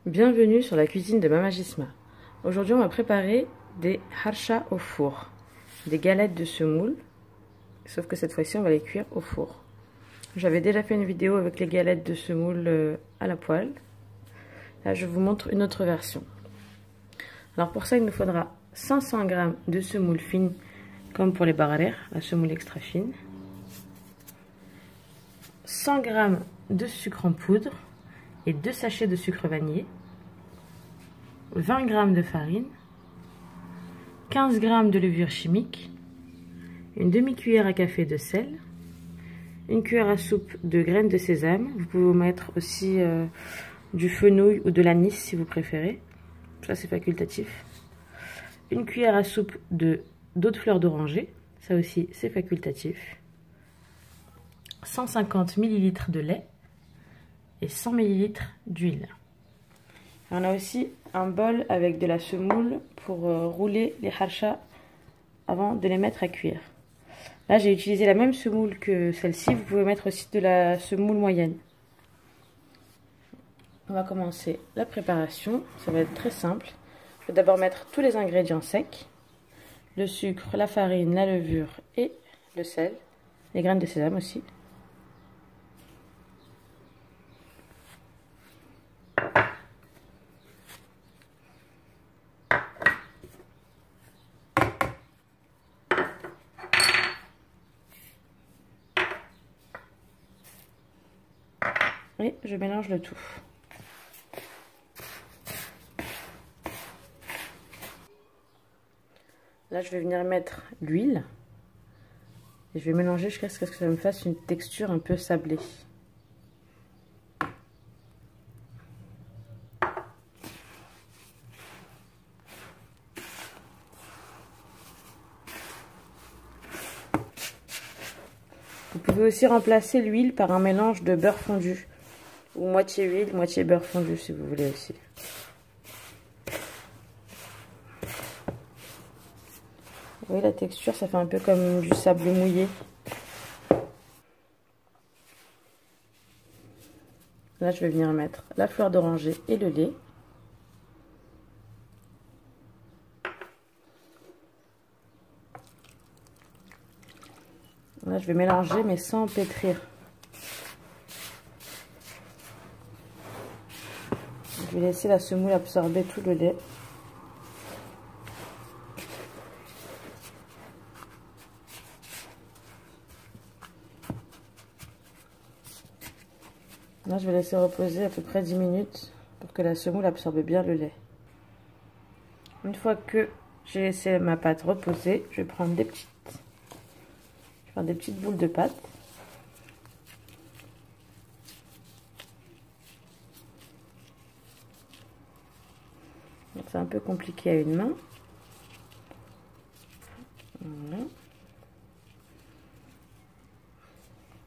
Bienvenue sur la cuisine de Mama Jisma. Aujourd'hui on va préparer des harsha au four, des galettes de semoule, sauf que cette fois-ci on va les cuire au four. J'avais déjà fait une vidéo avec les galettes de semoule à la poêle. Là je vous montre une autre version. Alors pour ça il nous faudra 500 g de semoule fine comme pour les bararer, la semoule extra fine, 100 g de sucre en poudre et 2 sachets de sucre vanillé, 20 g de farine, 15 g de levure chimique, une demi-cuillère à café de sel, une cuillère à soupe de graines de sésame. Vous pouvez mettre aussi du fenouil ou de l'anis si vous préférez, ça c'est facultatif, une cuillère à soupe d'eau de fleur d'oranger, ça aussi c'est facultatif, 150 ml de lait et 100 ml d'huile. On a aussi un bol avec de la semoule pour rouler les harsha avant de les mettre à cuire. Là j'ai utilisé la même semoule que celle-ci, vous pouvez mettre aussi de la semoule moyenne. On va commencer la préparation, ça va être très simple. Je vais d'abord mettre tous les ingrédients secs, le sucre, la farine, la levure et le sel, les graines de sésame aussi. Et je mélange le tout. Là, je vais venir mettre l'huile. Et je vais mélanger jusqu'à ce que ça me fasse une texture un peu sablée. Vous pouvez aussi remplacer l'huile par un mélange de beurre fondu. Ou moitié huile, moitié beurre fondu si vous voulez aussi. Vous voyez la texture, ça fait un peu comme du sable mouillé. Là je vais venir mettre la fleur d'oranger et le lait. Là je vais mélanger mais sans pétrir. Je vais laisser la semoule absorber tout le lait. Là, je vais laisser reposer à peu près 10 minutes pour que la semoule absorbe bien le lait. Une fois que j'ai laissé ma pâte reposer, je vais prendre des petites boules de pâte. C'est un peu compliqué à une main. Voilà.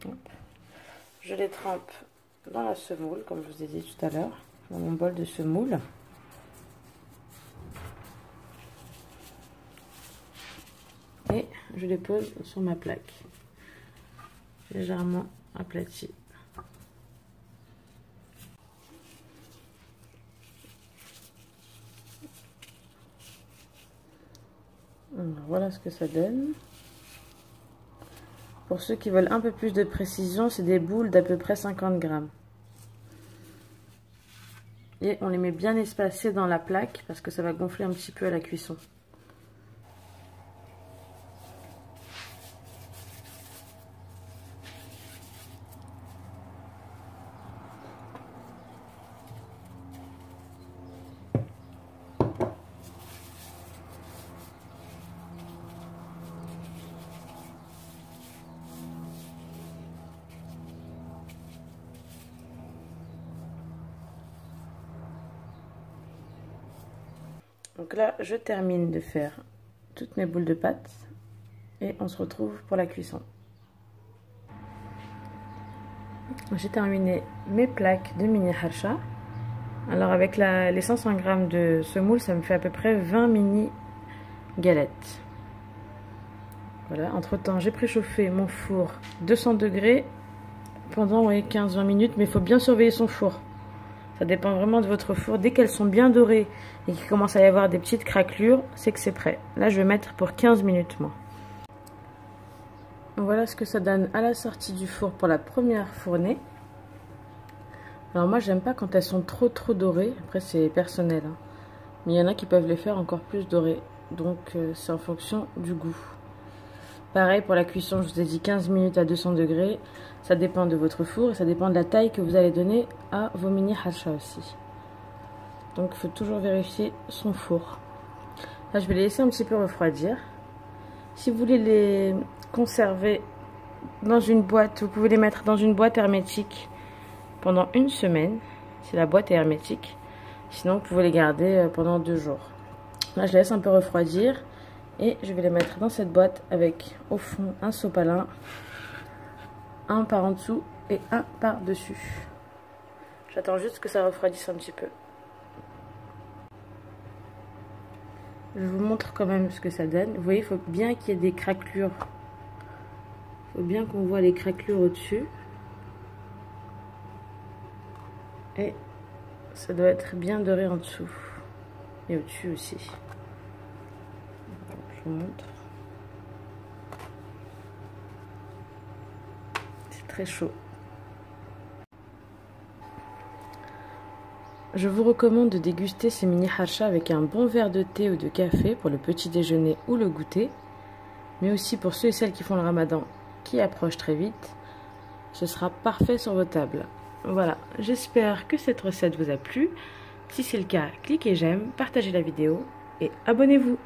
Hop. Je les trempe dans la semoule, comme je vous ai dit tout à l'heure, dans mon bol de semoule. Et je les pose sur ma plaque, légèrement aplatie. Voilà ce que ça donne. Pour ceux qui veulent un peu plus de précision, c'est des boules d'à peu près 50 g. Et on les met bien espacées dans la plaque parce que ça va gonfler un petit peu à la cuisson. Donc là, je termine de faire toutes mes boules de pâte et on se retrouve pour la cuisson. J'ai terminé mes plaques de mini harsha. Alors avec les 500 g de semoule, ça me fait à peu près 20 mini galettes. Voilà, entre temps j'ai préchauffé mon four 200 degrés pendant 15-20 minutes, mais il faut bien surveiller son four. Ça dépend vraiment de votre four. Dès qu'elles sont bien dorées et qu'il commence à y avoir des petites craquelures, c'est que c'est prêt. Là, je vais mettre pour 15 minutes, moi. Voilà ce que ça donne à la sortie du four pour la première fournée. Alors moi, j'aime pas quand elles sont trop dorées. Après, c'est personnel, hein. Mais il y en a qui peuvent les faire encore plus dorées. Donc, c'est en fonction du goût. Pareil pour la cuisson, je vous ai dit 15 minutes à 200 degrés. Ça dépend de votre four et ça dépend de la taille que vous allez donner à vos mini hacha aussi. Donc il faut toujours vérifier son four. Là, je vais les laisser un petit peu refroidir. Si vous voulez les conserver dans une boîte, vous pouvez les mettre dans une boîte hermétique pendant une semaine, si la boîte est hermétique. Sinon, vous pouvez les garder pendant 2 jours. Là, je les laisse un peu refroidir. Et je vais les mettre dans cette boîte avec au fond un sopalin, un par en dessous et un par dessus. J'attends juste que ça refroidisse un petit peu. Je vous montre quand même ce que ça donne. Vous voyez, il faut bien qu'il y ait des craquelures. Il faut bien qu'on voit les craquelures au-dessus. Et ça doit être bien doré en dessous. Et au-dessus aussi. Je vous montre. C'est très chaud. Je vous recommande de déguster ces mini hacha avec un bon verre de thé ou de café pour le petit déjeuner ou le goûter. Mais aussi pour ceux et celles qui font le ramadan qui approche très vite. Ce sera parfait sur vos tables. Voilà, j'espère que cette recette vous a plu. Si c'est le cas, cliquez j'aime, partagez la vidéo et abonnez-vous.